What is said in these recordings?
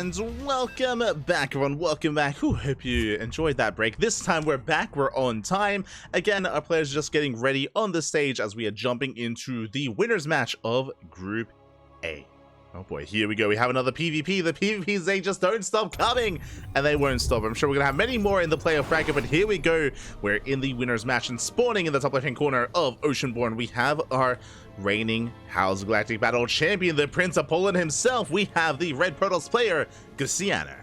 And welcome back, everyone. Welcome back. Hope you enjoyed that break. This time we're back. We're on time. Again, our players are just getting ready on the stage as we are jumping into the winners match of Group A. Oh boy, here we go. We have another PvP. The PvPs, they just don't stop coming, and they won't stop. I'm sure we're gonna have many more in the playoff bracket, but here we go. We're in the winners match, and spawning in the top left-hand corner of Oceanborn, we have our reigning H.4.0.S Galactic battle champion, the Prince of Poland himself. We have the red Protoss player, Krystianer.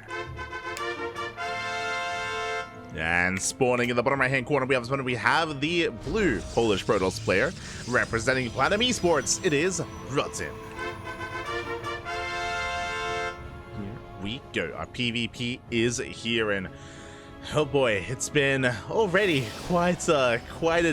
And spawning in the bottom right-hand corner, we have the blue Polish Protoss player, representing Platinum Esports. It is Rodzyn. We go. Our PvP is here, and oh boy, it's been already quite a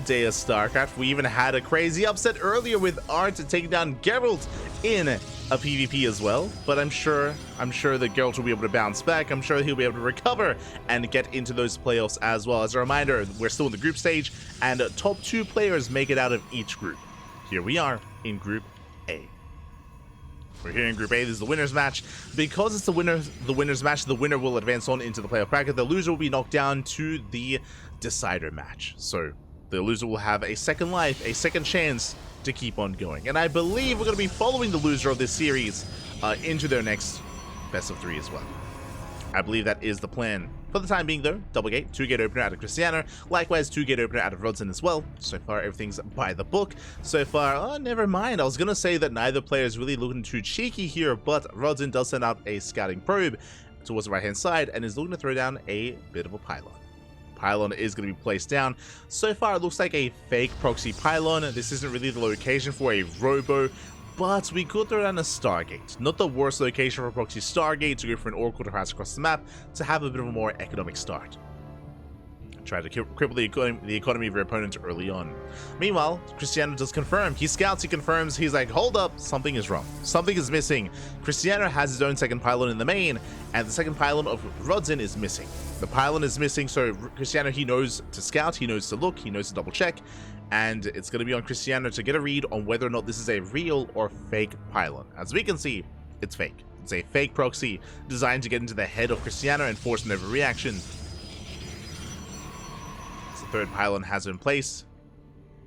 day of StarCraft. We even had a crazy upset earlier with Art taking down Geralt in a PvP as well. But I'm sure that Geralt will be able to bounce back. I'm sure he'll be able to recover and get into those playoffs as well. As a reminder, we're still in the group stage, and top 2 players make it out of each group. Here we are in Group A. We're here in Group A. This is the winners match. Because it's the winners match, the winner will advance on into the playoff bracket. The loser will be knocked down to the decider match. So the loser will have a second life, a second chance to keep on going. And I believe we're going to be following the loser of this series into their next best of 3 as well. I believe that is the plan. For the time being, though, double gate, 2-gate opener out of Krystianer, likewise 2-gate opener out of Rodzyn as well. So far, everything's by the book. So far, oh, never mind. I was going to say that neither player is really looking too cheeky here, but Rodzyn does send out a scouting probe towards the right-hand side and is looking to throw down a bit of a pylon. Pylon is going to be placed down. So far, it looks like a fake proxy pylon. This isn't really the location for a robo, but we could throw down a Stargate. Not the worst location for a proxy Stargate to go for an Oracle to pass across the map to have a bit of a more economic start. Try to cripple the economy of your opponent early on. Meanwhile, Krystianer does confirm. He scouts, he confirms, he's like, hold up, something is wrong. Something is missing. Krystianer has his own second pylon in the main, and the second pylon of Rodzyn is missing. The pylon is missing, so Krystianer, he knows to scout, he knows to look, he knows to double check, and it's going to be on Krystianer to get a read on whether or not this is a real or fake pylon. As we can see, it's fake. It's a fake proxy designed to get into the head of Krystianer and force an overreaction. The third pylon has it in place,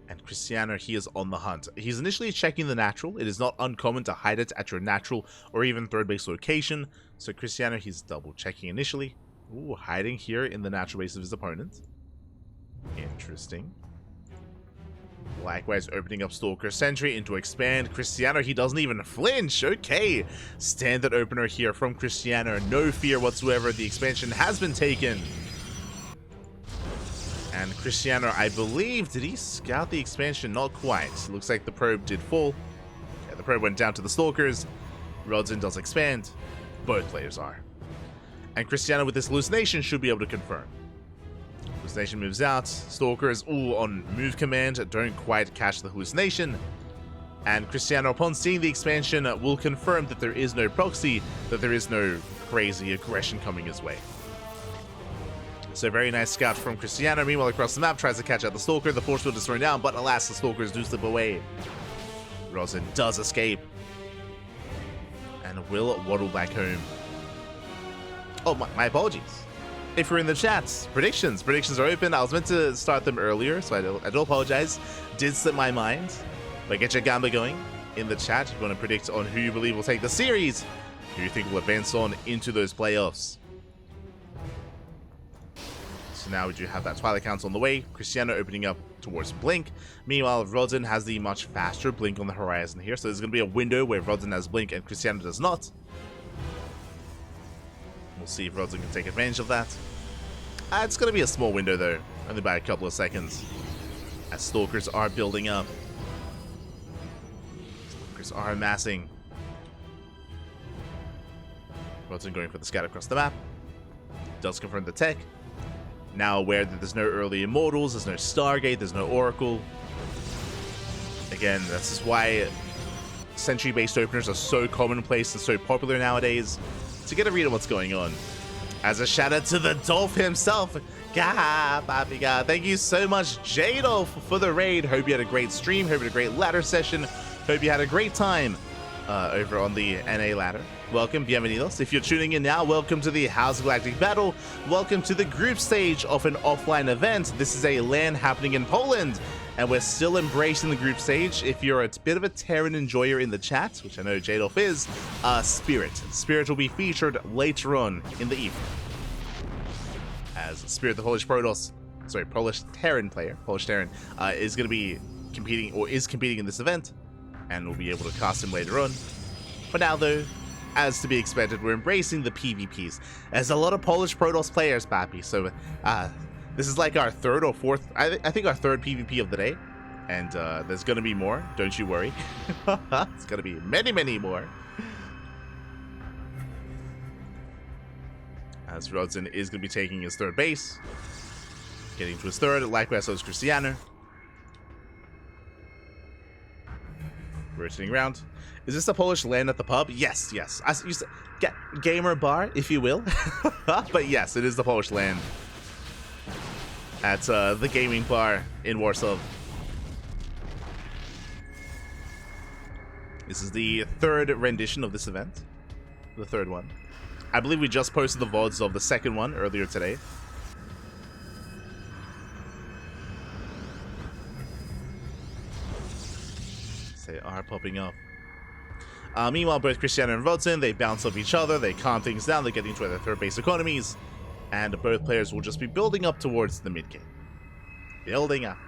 and Krystianer, he is on the hunt. He's initially checking the natural. It is not uncommon to hide it at your natural or even third base location. So Krystianer, he's double checking initially. Ooh, hiding here in the natural base of his opponent. Interesting. Likewise, opening up Stalker Sentry into expand. Krystianer, he doesn't even flinch. Okay, standard opener here from Krystianer. No fear whatsoever. The expansion has been taken. And Krystianer, I believe, did he scout the expansion? Not quite. Looks like the probe did fall. Yeah, the probe went down to the Stalkers. Rodzyn does expand. Both players are. And Krystianer with this hallucination should be able to confirm. Hallucination moves out. Stalkers, ooh, on move command, don't quite catch the hallucination. And Krystianer, upon seeing the expansion, will confirm that there is no proxy, that there is no crazy aggression coming his way. So very nice scout from Krystianer. Meanwhile, across the map, tries to catch out the Stalker. The force field is thrown down, but alas, the Stalkers do slip away. Rodzyn does escape and will waddle back home. Oh, my apologies. If you're in the chats, predictions are open. I was meant to start them earlier, so I do apologize. Did slip my mind. But get your gamba going in the chat if you want to predict on who you believe will take the series, who you think will advance on into those playoffs. So now we do have that Twilight Council on the way. Krystianer opening up towards Blink. Meanwhile, Rodzyn has the much faster Blink on the horizon here, so there's going to be a window where Rodzyn has Blink and Krystianer does not. We'll see if Rodzyn can take advantage of that. It's going to be a small window though, only by a couple of seconds, as Stalkers are building up. Stalkers are amassing. Rodzyn going for the scout across the map. Does confirm the tech. Now aware that there's no early Immortals, there's no Stargate, there's no Oracle. Again, this is why Sentry-based openers are so commonplace and so popular nowadays, to get a read on what's going on. As a shout out to the Dolph himself. Thank you so much, J-Dolph, for the raid. Hope you had a great stream. Hope you had a great ladder session. Hope you had a great time over on the NA ladder. welcome, bienvenidos. If you're tuning in now, welcome to the H.4.0.S Galactic battle. Welcome to the group stage of an offline event. This is a LAN happening in Poland, and we're still embracing the group stage. If you're a bit of a Terran enjoyer in the chat, which I know Jadolf is, Spirit will be featured later on in the evening. As Spirit, the Polish Terran player, is going to be competing in this event, and we'll be able to cast him later on. For now, though, as to be expected, we're embracing the PvPs. There's a lot of Polish Protoss players, Pappy, so this is like our third or fourth, I think our third PvP of the day, and there's going to be more, don't you worry. It's going to be many, many more. As Rodzyn is going to be taking his third base, getting to his third, likewise so is Krystianer. Rotating around. Is this the Polish LAN at the pub? Yes, yes. As you said, gamer bar, if you will. But yes, it is the Polish LAN at the gaming bar in Warsaw. This is the third rendition of this event. The third one. I believe we just posted the VODs of the second one earlier today. They are popping up. Meanwhile, both Krystianer and Rodzyn, they bounce off each other, they calm things down, they get into their third base economies, and both players will just be building up towards the mid game. Building up.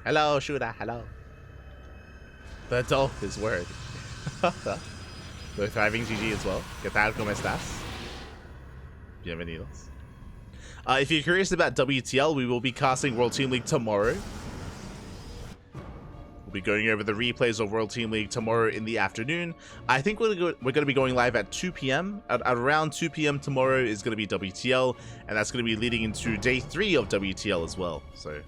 Hello, shooter, hello. The Dolph is word. Both thriving GG as well. ¿Qué tal? ¿Cómo estás? Bienvenidos. If you're curious about WTL, we will be casting World Team League tomorrow. We'll be going over the replays of World Team League tomorrow in the afternoon. I think we're going to be going live at 2 p.m. At around 2 p.m. tomorrow is going to be WTL, and that's going to be leading into day 3 of WTL as well. So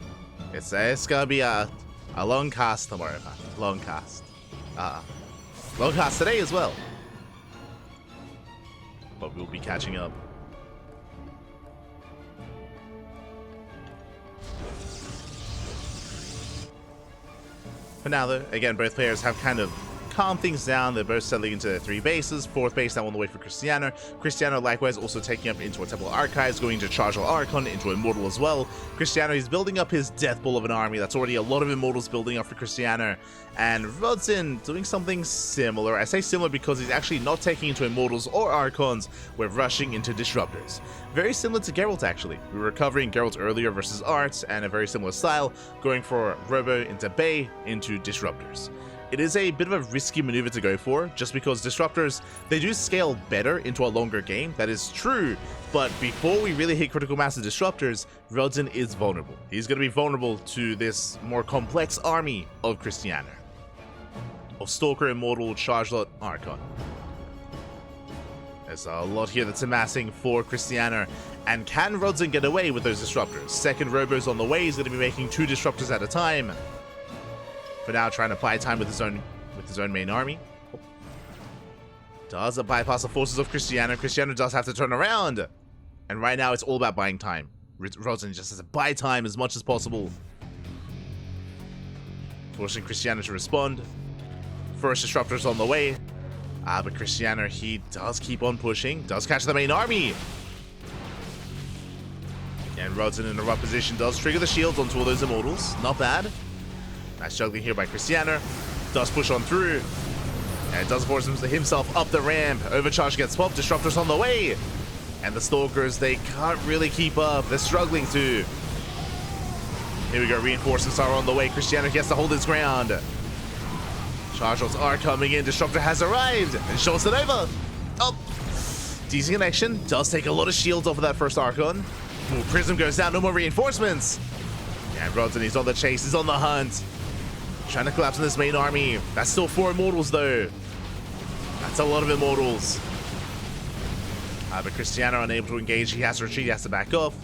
it's going to be a long cast tomorrow. Long cast. Long cast today as well. But we'll be catching up. For now, though, again, both players have kind of calmed things down. They're both settling into their 3 bases. 4th base now on the way for Krystianer. Krystianer, likewise, also taking up into a Temple Archives, going to charge Archon, into Immortal as well. Krystianer is building up his Death Bull of an army. That's already a lot of Immortals building up for Krystianer. And Rodzyn doing something similar. I say similar because he's actually not taking into Immortals or Archons. We're rushing into Disruptors. Very similar to Geralt, actually. We were covering Geralt earlier versus Arts, and a very similar style, going for Robo into Bay into Disruptors. It is a bit of a risky maneuver to go for, just because Disruptors, they do scale better into a longer game. That is true, but before we really hit critical mass of Disruptors, Rodzyn is vulnerable. He's going to be vulnerable to this more complex army of Krystianer. Of Stalker, Immortal, Chargelot, Archon. There's a lot here that's amassing for Krystianer. And can Rodzyn get away with those Disruptors? Second Robo's on the way. He's going to be making 2 Disruptors at a time. For now, trying to buy time with his own main army. Does bypass the forces of Krystianer. Krystianer does have to turn around. And right now, it's all about buying time. Rodzyn just has to buy time as much as possible. Forcing Krystianer to respond. First Disruptor's on the way. But Krystianer, he does keep on pushing. Does catch the main army. And Rodzyn in a rough position does trigger the shields onto all those Immortals. Not bad. Nice juggling here by Krystianer. Does push on through. And does force himself up the ramp. Overcharge gets popped. Disruptors on the way. And the Stalkers, they can't really keep up. They're struggling to. Here we go. Reinforcements are on the way. Krystianer gets to hold his ground. Charges are coming in. Disruptor has arrived. And shows it over. Oh. Decent connection. Does take a lot of shields off of that first Archon. Ooh, Prism goes down. No more reinforcements. And Rodzyn, he's on the chase. He's on the hunt. Trying to collapse on this main army. That's still 4 Immortals, though. That's a lot of Immortals. But Krystianer unable to engage. He has to retreat. He has to back off.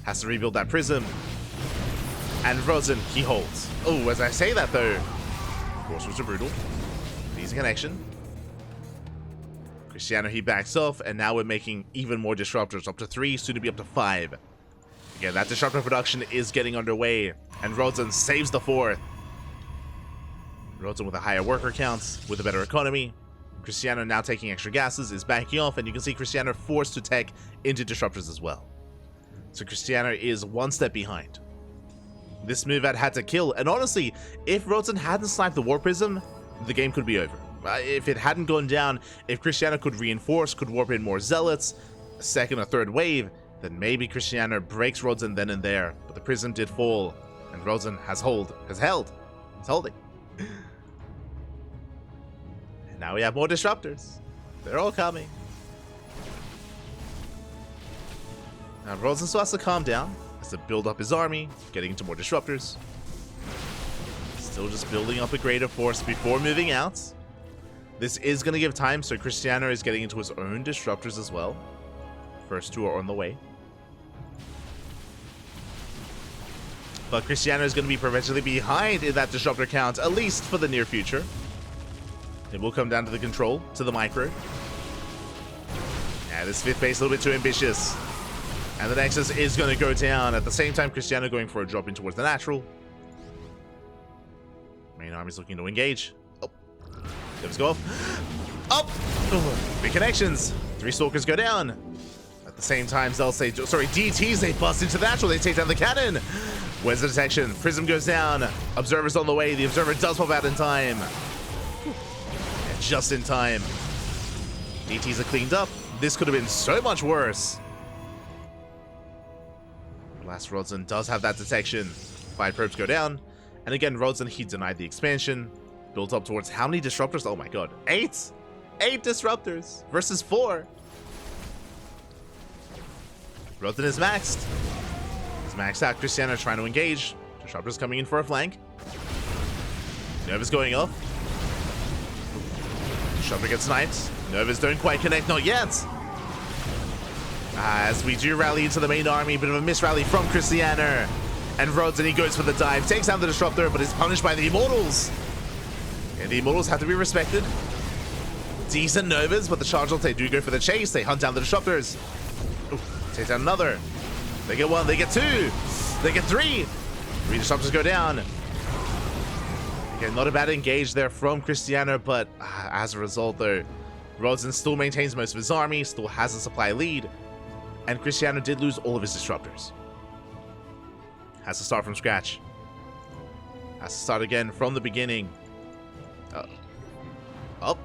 Has to rebuild that Prism. And Rodzyn, he holds. Oh, as I say that, though. Force was brutal. Easy connection. Krystianer, he backs off. And now we're making even more Disruptors. Up to 3, soon to be up to 5. Again, that Disruptor production is getting underway. And Rodzyn saves the 4th. Rodzyn with a higher worker count, with a better economy. Krystianer now taking extra gases, is backing off, and you can see Krystianer forced to tech into disruptors as well. So Krystianer is one step behind. This move had to kill, and honestly, if Rodzyn hadn't sniped the Warp Prism, the game could be over. If it hadn't gone down, if Krystianer could reinforce, could warp in more Zealots, a second or third wave, then maybe Krystianer breaks Rodzyn then and there. But the Prism did fall, and Rodzyn has held. He's holding. And now we have more disruptors. They're all coming. Now Rodzyn still has to calm down, has to build up his army, getting into more disruptors. Still just building up a greater force before moving out. This is going to give time, so Krystianer is getting into his own disruptors as well. First two are on the way. But Krystianer is going to be perpetually behind in that disruptor count, at least for the near future. It will come down to the control, to the micro. Yeah, this fifth base is a little bit too ambitious. And the Nexus is going to go down. At the same time, Krystianer going for a drop in towards the natural. Main army is looking to engage. Oh. Let's go off. Up! Oh, big connections. 3 Stalkers go down. At the same time, DTs, they bust into the natural. They take down the cannon. Where's the detection? Prism goes down. Observer's on the way. The Observer does pop out in time. And just in time. DTs are cleaned up. This could have been so much worse. Last Rodzyn does have that detection. 5 probes go down. And again, Rodzyn, he denied the expansion. Built up towards how many disruptors? Oh my god. 8! 8 disruptors versus 4. Rodzyn is maxed. He's maxed out. Krystianer trying to engage. Disruptors coming in for a flank. Nova's going up. Disruptor gets sniped. Novas don't quite connect, not yet. As we do rally into the main army, bit of a misrally from Krystianer. And Rodzyn, he goes for the dive, takes down the Disruptor, but is punished by the Immortals. And the Immortals have to be respected. Decent Novas, but the Charge Ult, they do go for the chase. They hunt down the Disruptors. Ooh, take down another. They get 1, they get 2, they get 3. 3 Disruptors go down. Again, not a bad engage there from Krystianer, but as a result, though, Rodzyn still maintains most of his army, still has a supply lead. And Krystianer did lose all of his disruptors. Has to start from scratch. Has to start again from the beginning. Up.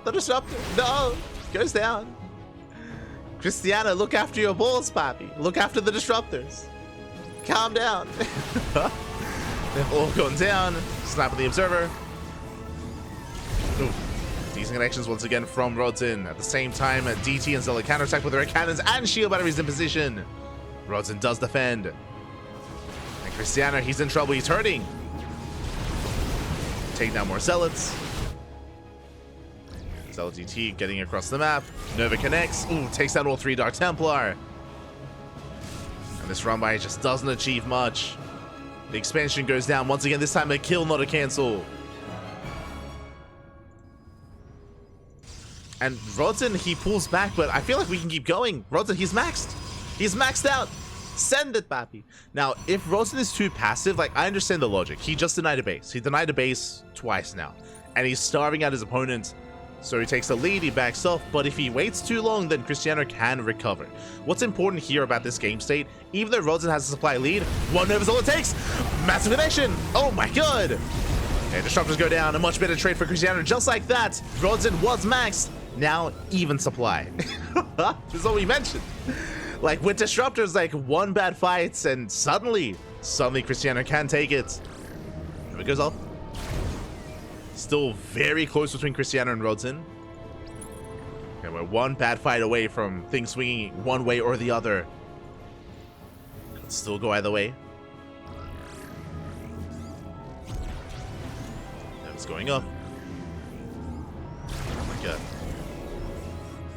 The disruptor. No. Goes down. Krystianer, look after your balls, papi. Look after the disruptors. Calm down. They've all gone down. Snap at the Observer. Ooh. Decent connections once again from Rodzyn. At the same time, DT and Zealot counterattack with their cannons and shield batteries in position. Rodzyn does defend. And Krystianer, he's in trouble. He's hurting. Take down more Zealots. Zealot DT getting across the map. Nova connects. Ooh, takes down all 3 Dark Templar. And this run by just doesn't achieve much. The expansion goes down. Once again, this time a kill, not a cancel. And Rodzyn, he pulls back, but I feel like we can keep going. Rodzyn, he's maxed. He's maxed out. Send it, papi. Now, if Rodzyn is too passive, like, I understand the logic. He just denied a base. He denied a base twice now. And he's starving out his opponent. So he takes the lead, he backs off. But if he waits too long, then Krystianer can recover. What's important here about this game state, even though Rodzyn has a supply lead, 1 Nova is all it takes. Massive connection. Oh my god. And Disruptors go down. A much better trade for Krystianer. Just like that, Rodzyn was maxed. Now, even supply. This is what we mentioned. Like, with Disruptors, like, 1 bad fight, and suddenly Krystianer can take it. Here it goes off. Still very close between Krystianer and Rodzyn. Okay, we're 1 bad fight away from things swinging one way or the other. Could still go either way. It's going up. Oh my god.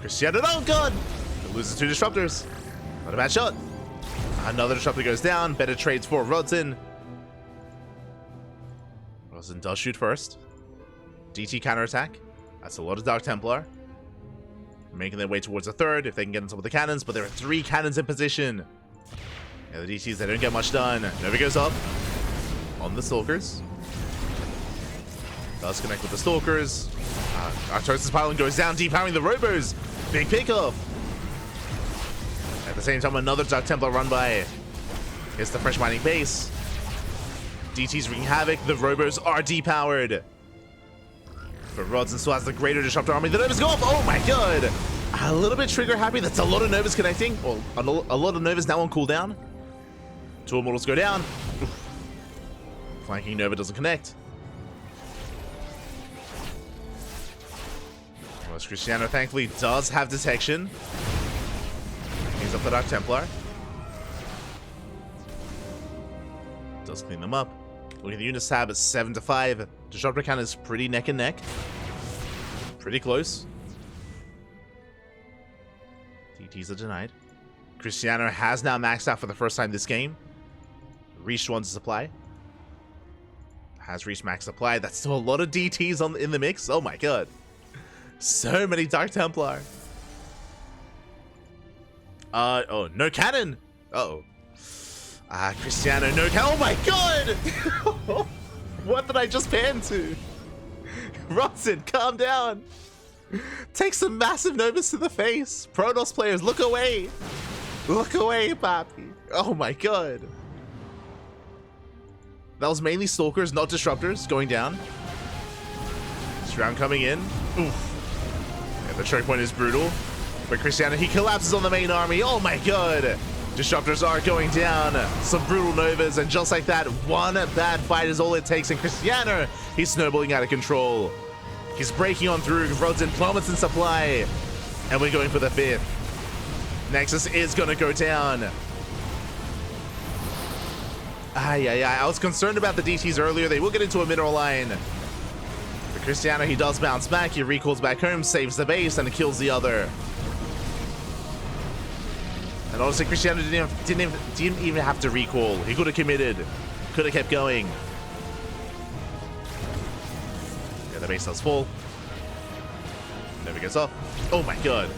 Krystianer, oh god! It loses 2 Disruptors. Not a bad shot. Another Disruptor goes down. Better trades for Rodzyn. Rodzyn does shoot first. DT counterattack. That's a lot of Dark Templar. Making their way towards a 3rd if they can get on top of the cannons, but there are 3 cannons in position. Yeah, the DTs, they don't get much done. Nova goes up on the Stalkers. Does connect with the Stalkers. Arctosis Pylon goes down, depowering the Robos. Big pickoff. At the same time, another Dark Templar run by. It's the fresh mining base. DT's wreaking havoc. The Robos are depowered. But Rodzyn still has the greater Disruptor army. The Novas go off. Oh my god. A little bit trigger happy. That's a lot of Novas connecting. Well, a lot of Novas now on cooldown. 2 Immortals go down. Oof. Flanking Nova doesn't connect. Well, Krystianer thankfully does have detection. He's up the Dark Templar. Does clean them up. Look at the units tab at 7-5. Disruptor count is pretty neck and neck. Pretty close. DTs are denied. Krystianer has now maxed out for the first time this game. Reached 1 supply. Has reached max supply. That's still a lot of DTs in the mix. Oh my god. So many Dark Templar. Oh, no cannon. Uh-oh. Krystianer, no cannon. Oh my god! What did I just pan to? Rodzyn, calm down. Take some massive Novas to the face. Protoss players, look away. Look away, papi. Oh my god. That was mainly Stalkers, not Disruptors, going down. This round coming in. Oof. Yeah, the choke point is brutal. But Krystianer, he collapses on the main army. Oh my god. Disruptors are going down. Some brutal Novas, and just like that, one bad fight is all it takes. And Krystianer, he's snowballing out of control. He's breaking on through. Rodzyn plummets in supply. And we're going for the 5th. Nexus is going to go down. I was concerned about the DTs earlier. They will get into a mineral line. But Krystianer, he does bounce back. He recalls back home, saves the base, and kills the other. And honestly, Krystianer didn't even have to recall. He could have committed. Could have kept going. Yeah, the base does fall. Never gets off. Oh my god.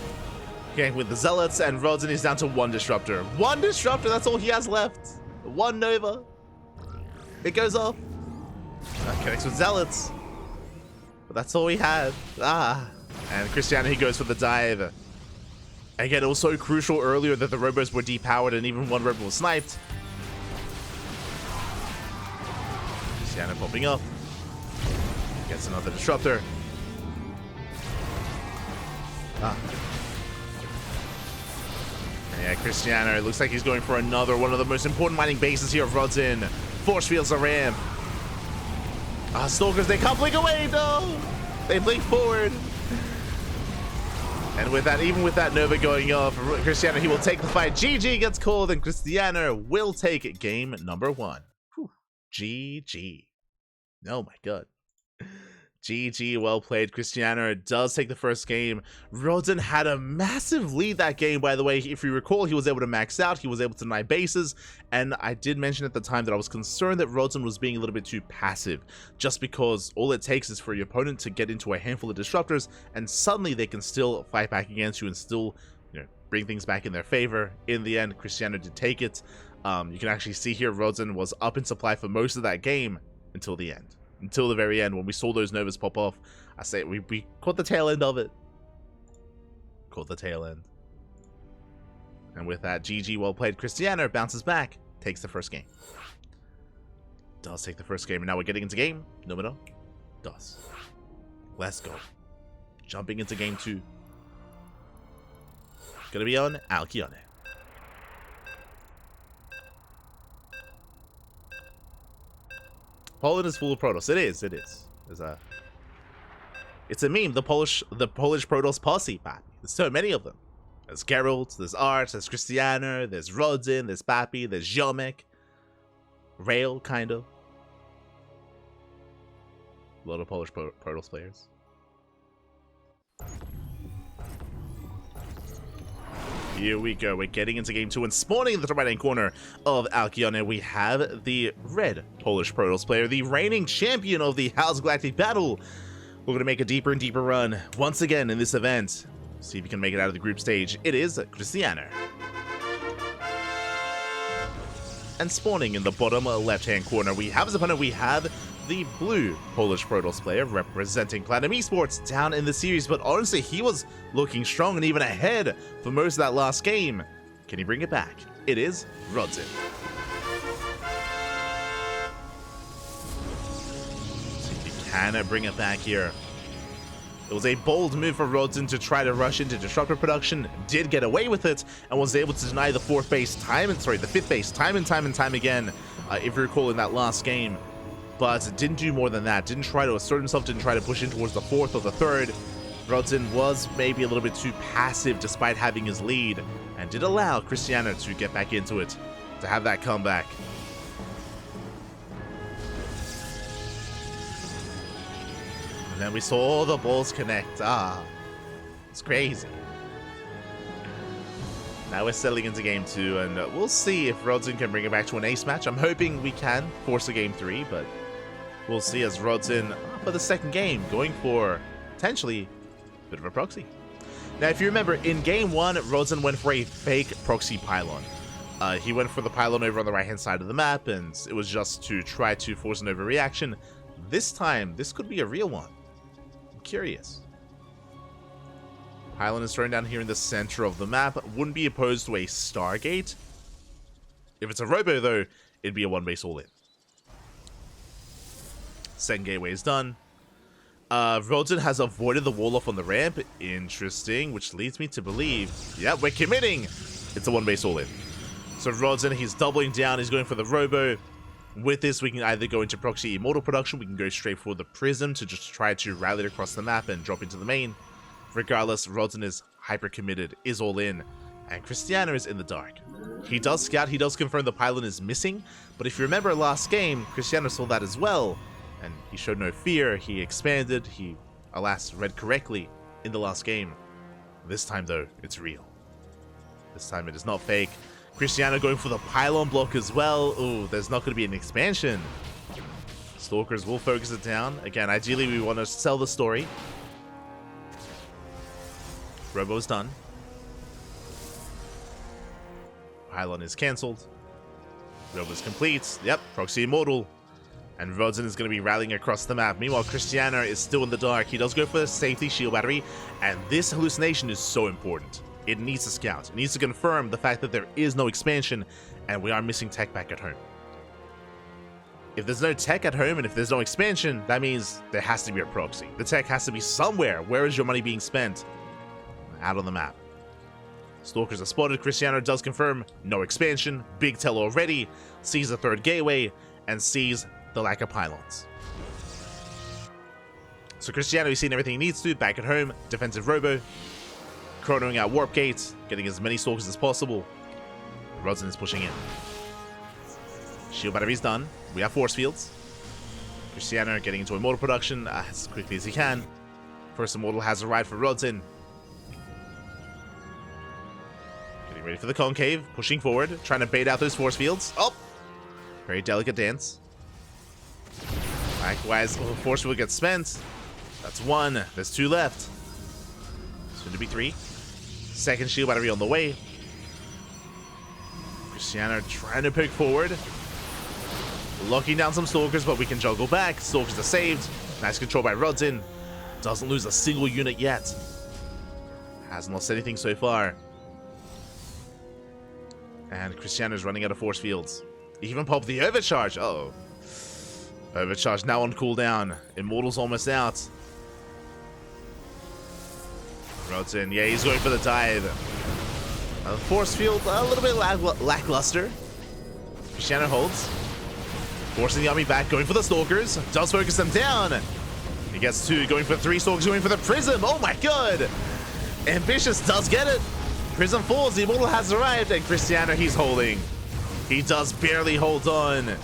Gang with the Zealots, and Rodzyn is down to 1 Disruptor. 1 Disruptor, that's all he has left. 1 Nova. It goes off. That connects with Zealots. But that's all we had. And Krystianer, he goes for the dive. Again, it was so crucial earlier that the Robos were depowered and even 1 Robo was sniped. Krystianer popping up. Gets another Disruptor. Yeah, Krystianer, it looks like he's going for another one of the most important mining bases here of Rodzyn. Force fields a ramp. Stalkers, they can't blink away, no! They blink forward. And with that, even with that Nova going off, Krystianer, he will take the fight. GG gets called, and Krystianer will take game number 1. Whew. GG. Oh my god. GG, well played. Krystianer does take the first game. Rodzyn had a massive lead that game, by the way. If you recall, he was able to max out. He was able to deny bases. And I did mention at the time that I was concerned that Rodzyn was being a little bit too passive, just because all it takes is for your opponent to get into a handful of Disruptors, and suddenly they can still fight back against you and still, bring things back in their favor. In the end, Krystianer did take it. You can actually see here Rodzyn was up in supply for most of that game until the end. Until the very end, when we saw those Novas pop off. I say we caught the tail end of it. Caught the tail end. And with that, GG, well played. Krystianer bounces back, takes the first game. Does take the first game, and now we're getting into game numero 2. Let's go. Jumping into game 2. Gonna be on Alkyone. Poland is full of Protoss. It is. It's a meme. The Polish Protoss posse, man. There's so many of them. There's Geralt, there's Art, there's Krystianer, there's Rodzyn, there's Papi, there's Ziomek. Rail, kind of. A lot of Polish Protoss players. Here we go. We're getting into game 2, and spawning in the top right-hand corner of Alkyone, we have the red Polish Protoss player, the reigning champion of the H.4.0.S Galactic battle. We're going to make a deeper and deeper run once again in this event. See if we can make it out of the group stage. It is Krystianer. And spawning in the bottom left-hand corner, we have as opponent, we have the blue Polish Protoss player representing Platinum Esports down in the series, but honestly, he was looking strong and even ahead for most of that last game. Can he bring it back? It is Rodzyn. See if he can bring it back here. It was a bold move for Rodzyn to try to rush into Disruptor production, did get away with it, and was able to deny the fifth base time and time again, if you recall in that last game. But didn't do more than that, didn't try to assert himself, didn't try to push in towards the fourth or the third. Rodzyn was maybe a little bit too passive despite having his lead, and did allow Krystianer to get back into it, to have that comeback. And then we saw the balls connect. It's crazy. Now we're settling into game 2, and we'll see if Rodzyn can bring it back to an ace match. I'm hoping we can force a game 3, but we'll see as Rodzyn, for the second game, going for potentially a bit of a proxy. Now, if you remember, in game 1, Rodzyn went for a fake proxy pylon. He went for the pylon over on the right-hand side of the map, and it was just to try to force an overreaction. This time, this could be a real one. I'm curious. Pylon is thrown down here in the center of the map. Wouldn't be opposed to a Stargate. If it's a Robo, though, it'd be a one-base all-in. Second gateway is done. Rodzyn has avoided the wall-off on the ramp. Interesting, which leads me to believe, yeah, we're committing. It's a one-base all-in. So Rodzyn, he's doubling down. He's going for the Robo. With this, we can either go into Proxy Immortal production. We can go straight for the Prism to just try to rally it across the map and drop into the main. Regardless, Rodzyn is hyper-committed, is all in, and Krystianer is in the dark. He does scout, he does confirm the pylon is missing, but if you remember last game, Krystianer saw that as well, and he showed no fear, he expanded, he, alas, read correctly in the last game. This time, though, it's real. This time it is not fake. Krystianer going for the pylon block as well. Ooh, there's not going to be an expansion. Stalkers will focus it down. Again, ideally we want to sell the story. Robo's done. Pylon is cancelled. Robo's complete. Yep, Proxy Immortal. And Rodzyn is going to be rallying across the map. Meanwhile, Krystianer is still in the dark. He does go for the safety shield battery. And this hallucination is so important. It needs to scout. It needs to confirm the fact that there is no expansion and we are missing tech back at home. If there's no tech at home and if there's no expansion, that means there has to be a proxy. The tech has to be somewhere. Where is your money being spent? Out on the map. Stalkers are spotted. Krystianer does confirm no expansion. Big tell already. Sees the third gateway and sees the lack of pylons. So Krystianer is seeing everything he needs to. Back at home. Defensive Robo. Chronoing out warp gates. Getting as many stalkers as possible. Rodzyn is pushing in. Shield battery's done. We have force fields. Krystianer getting into Immortal production as quickly as he can. First Immortal has arrived for Rodzyn. Getting ready for the concave. Pushing forward. Trying to bait out those force fields. Oh! Very delicate dance. Likewise, force field gets spent. That's one. There's two left. Soon to be three. Second shield battery on the way. Krystianer trying to pick forward. Locking down some stalkers, but we can juggle back. Stalkers are saved. Nice control by Rodzyn. Doesn't lose a single unit yet. Hasn't lost anything so far. And Krystianer's running out of force fields. Even popped the overcharge. Uh-oh. Overcharge now on cooldown. Immortal's almost out. Rodzyn, yeah, he's going for the dive. Force field, a little bit lackluster. Krystianer holds. Forcing the army back, going for the stalkers. Does focus them down. He gets two, going for three stalkers, going for the prism. Oh my god. Ambitious does get it. Prism falls, the Immortal has arrived, and Krystianer, he's holding. He does barely hold on.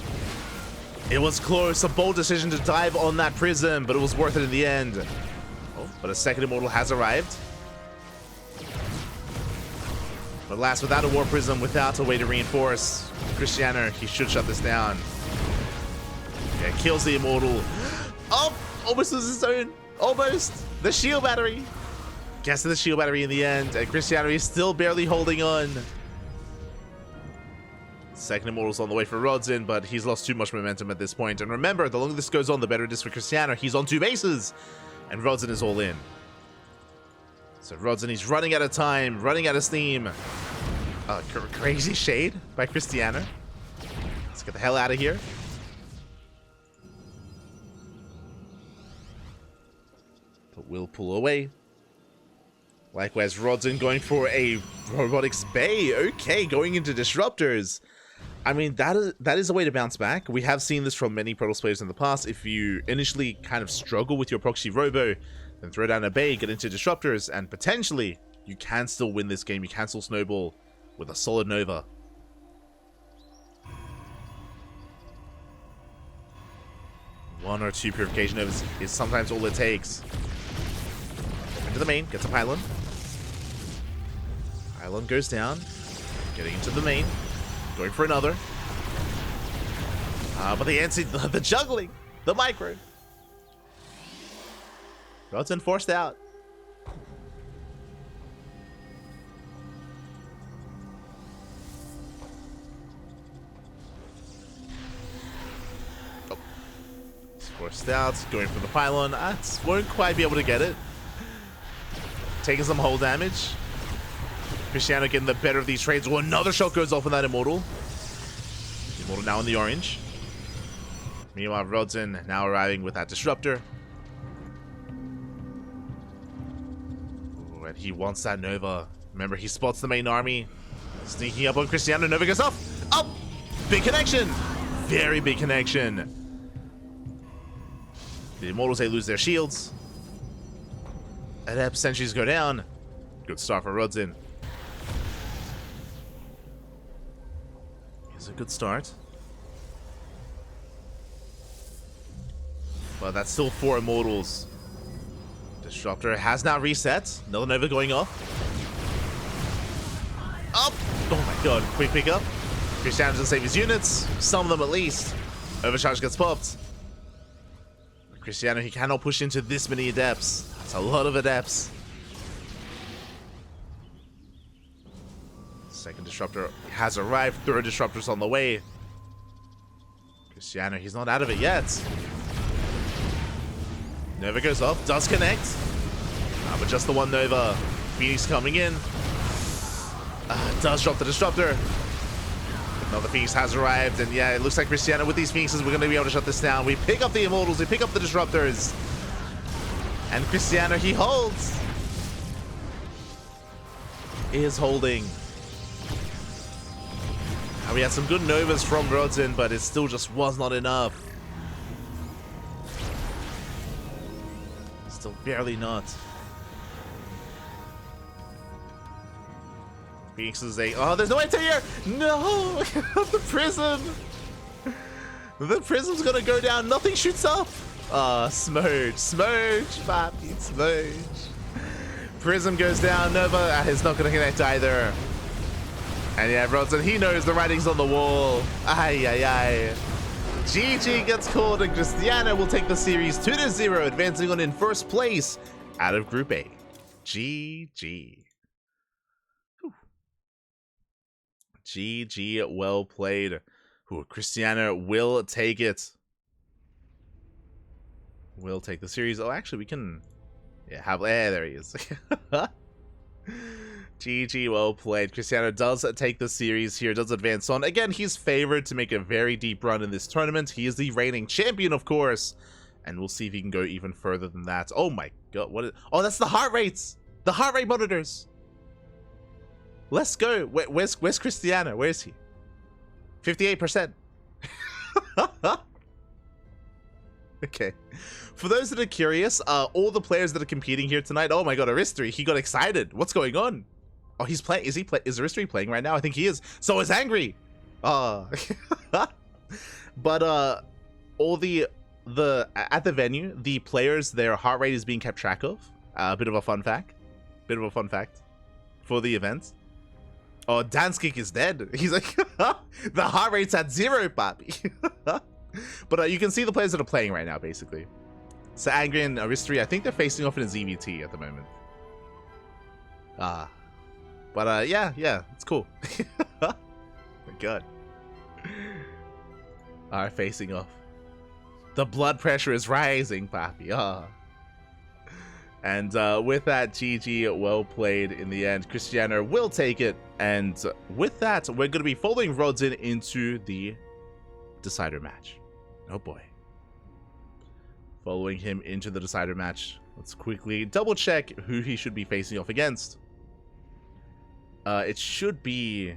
It was close, a bold decision to dive on that prism, but it was worth it in the end. Oh, but a second Immortal has arrived. But last, without a war prism, without a way to reinforce, Krystianer, he should shut this down. Yeah, kills the Immortal. Oh, almost loses his own. Almost. The shield battery. Gets to the shield battery in the end, and Krystianer is still barely holding on. Second Immortal's on the way for Rodzyn, but he's lost too much momentum at this point. And remember, the longer this goes on, the better it is for Krystianer. He's on 2 bases, and Rodzyn is all in. So Rodzyn, he's running out of time, running out of steam. Crazy shade by Krystianer. Let's get the hell out of here. But we'll pull away. Likewise, Rodzyn going for a Robotics Bay. Okay, going into Disruptors. I mean, that is a way to bounce back. We have seen this from many Protoss players in the past. If you initially kind of struggle with your proxy robo, then throw down a Bay, get into Disruptors, and potentially you can still win this game. You can still snowball with a solid Nova. One or two Purification Novas is sometimes all it takes. Into the main, gets a Pylon. Pylon goes down, getting into the main, going for another. But the answer, the juggling, the micro. Rodzyn forced out. Oh. Forced out, going for the Pylon. Won't quite be able to get it. Taking some hull damage. Krystianer getting the better of these trades. Oh, another shot goes off on that Immortal. Immortal now in the orange. Meanwhile, Rodzyn now arriving with that Disruptor. Ooh, and he wants that Nova. Remember, he spots the main army. Sneaking up on Krystianer. Nova goes off. Up! Big connection! Very big connection. The Immortals, they lose their shields. Adept sentries go down. Good start for Rodzyn. Here's a good start. But that's still 4 Immortals. Disruptor has now reset. Another Nova going off. Up! Oh my god, quick pickup. Krystianer doesn't save his units. Some of them at least. Overcharge gets popped. Krystianer, he cannot push into this many Adepts. That's a lot of Adepts. Second Disruptor has arrived. Third Disruptor's on the way. Krystianer, he's not out of it yet. Nova goes off. Does connect. But just the one Nova. Phoenix coming in. Does drop the Disruptor. Another Phoenix has arrived, and yeah, it looks like Krystianer with these Phoenixes, we're going to be able to shut this down. We pick up the Immortals, we pick up the Disruptors. And Krystianer, he holds. Is holding. And we had some good Novas from Rodzyn, but it still just was not enough. Still barely not. Phoenix is oh, there's no answer here! No! The prism! The prism's gonna go down, nothing shoots up! Smudge, papi, smudge. Prism goes down, Nova is not gonna connect either. And yeah, Rodzyn, he knows the writing's on the wall. Ay. GG gets called, and Krystianer will take the series 2-0, advancing on in first place out of Group A. GG. GG, well played. Ooh, Krystianer will take it. Will take the series. Oh, actually, we can... Yeah, have... there he is. GG, well played. Krystianer does take the series here, does advance on. Again, he's favored to make a very deep run in this tournament. He is the reigning champion, of course. And we'll see if he can go even further than that. Oh my god, what is... Oh, that's the heart rates! The heart rate monitors! Let's go. Where's Krystianer? Where is he? 58%. Okay. For those that are curious, all the players that are competing here tonight. Oh my god, Aristri, he got excited. What's going on? Oh, he's playing. Is Aristri playing right now? I think he is. So is Angry. But all the at the venue, the players, their heart rate is being kept track of. A bit of a fun fact. For the event. Oh, Danskik is dead. He's like, the heart rate's at 0, papi. But you can see the players that are playing right now, basically. So Angry and Aristri, I think they're facing off in a ZVT at the moment. But yeah, it's cool. My god. Are facing off. The blood pressure is rising, Papi. And with that, GG, well played in the end. Krystianer will take it. And with that, we're going to be following Rodzyn into the decider match. Oh boy. Following him into the decider match. Let's quickly double check who he should be facing off against. It should be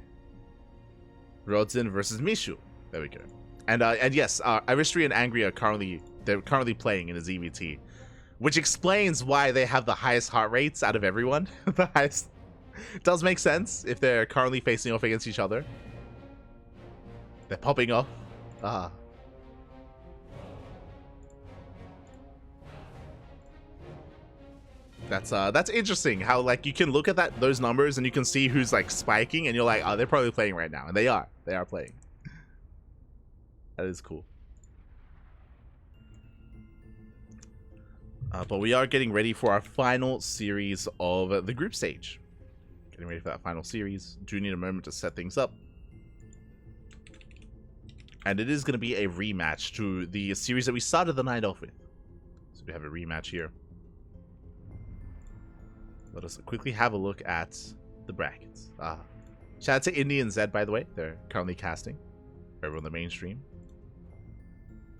Rodzyn versus Mishu. There we go. And yes, Aristry and Angry are currently playing in his EVT, which explains why they have the highest heart rates out of everyone. The highest. It does make sense if they're currently facing off against each other. They're popping off. That's interesting how like you can look at those numbers and you can see who's like spiking and you're like, oh, they're probably playing right now, and they are playing. That is cool. But we are getting ready for our final series of the group stage. Getting ready for that final series. Do need a moment to set things up. And it is going to be a rematch to the series that we started the night off with. So we have a rematch here. Let us quickly have a look at the brackets. Shout out to Indy and Zed, by the way. They're currently casting over on the main stream.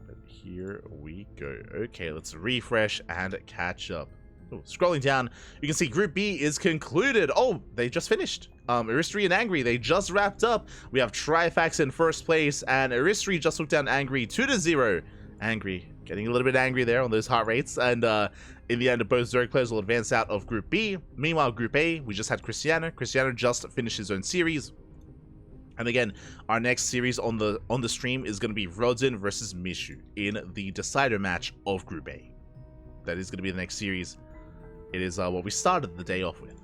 But here we go. Okay, let's refresh and catch up. Ooh, scrolling down, you can see Group B is concluded. Oh, they just finished. Aristry and Angry, they just wrapped up. We have Trifax in first place, and Aristry just took down Angry 2-0. Angry getting a little bit angry there on those heart rates, and in the end, both Zerg players will advance out of Group B. Meanwhile, Group A, we just had Krystianer. Krystianer just finished his own series. And again, our next series on the stream is going to be Rodzyn versus Mishu in the decider match of Group A. That is going to be the next series. It is what we started the day off with.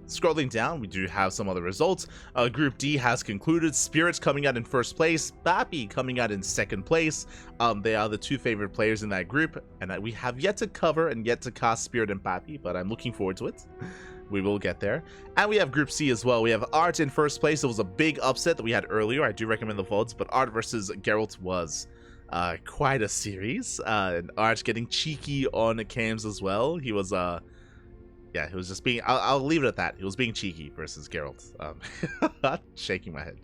Scrolling down, we do have some other results. Group D has concluded. Spirit's coming out in first place. Bappy coming out in second place. They are the two favorite players in that group. And we have yet to cover and yet to cast Spirit and Bappy, but I'm looking forward to it. We will get there. And we have Group C as well. We have Art in first place. It was a big upset that we had earlier. I do recommend the VODs, but Art versus Geralt was quite a series. And Art getting cheeky on cams as well. He was... yeah, he was just being... I'll leave it at that. He was being cheeky versus Geralt. Shaking my head.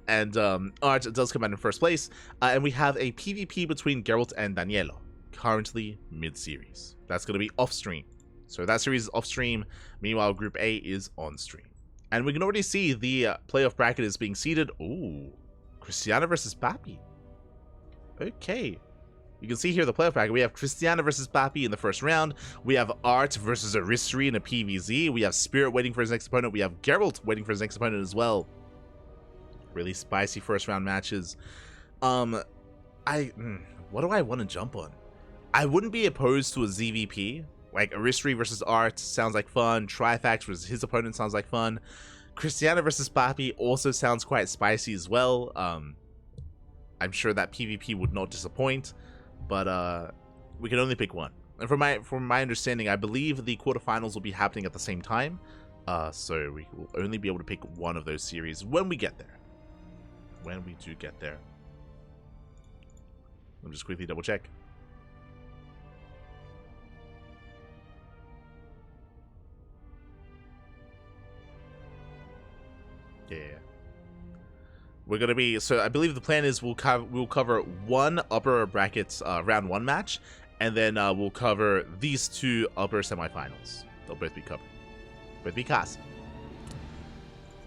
And Art does come out in first place. And we have a PvP between Geralt and Danielo. Currently mid-series. That's going to be off-stream. So that series is off-stream. Meanwhile, Group A is on-stream. And we can already see the playoff bracket is being seeded. Ooh. Krystianer versus Bappy. Okay. You can see here the playoff bracket. We have Krystianer versus Bappy in the first round. We have Art versus Aristry in a PvZ. We have Spirit waiting for his next opponent. We have Geralt waiting for his next opponent as well. Really spicy first round matches. What do I want to jump on? I wouldn't be opposed to a ZVP. Like Aristry versus Art sounds like fun. Trifax versus his opponent sounds like fun. Krystianer versus Bappy also sounds quite spicy as well. I'm sure that PvP would not disappoint. But we can only pick one. And from my understanding, I believe the quarterfinals will be happening at the same time. So we will only be able to pick one of those series when we get there. When we do get there. Let me just quickly double check. Yeah. We're going to be, so I believe the plan is we'll cover one upper brackets round one match, and then we'll cover these two upper semifinals. They'll both be covered. Both be cast.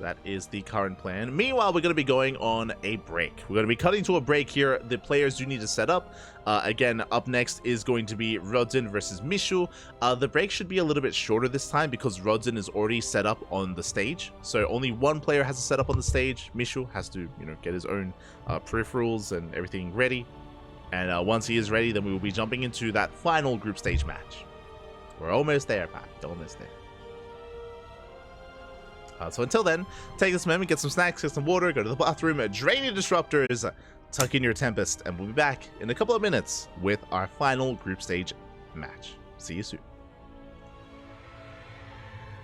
That is the current plan. Meanwhile, we're going to be going on a break. We're going to be cutting to a break here. The players do need to set up. Again, up next is going to be Rodzyn versus Mishu. The break should be a little bit shorter this time because Rodzyn is already set up on the stage. So only one player has to set up on the stage. Mishu has to, get his own peripherals and everything ready. And once he is ready, then we will be jumping into that final group stage match. We're almost there, Pat. Almost there. So until then, take this moment, get some snacks, get some water, go to the bathroom, drain your disruptors, tuck in your Tempest, and we'll be back in a couple of minutes with our final group stage match. See you soon.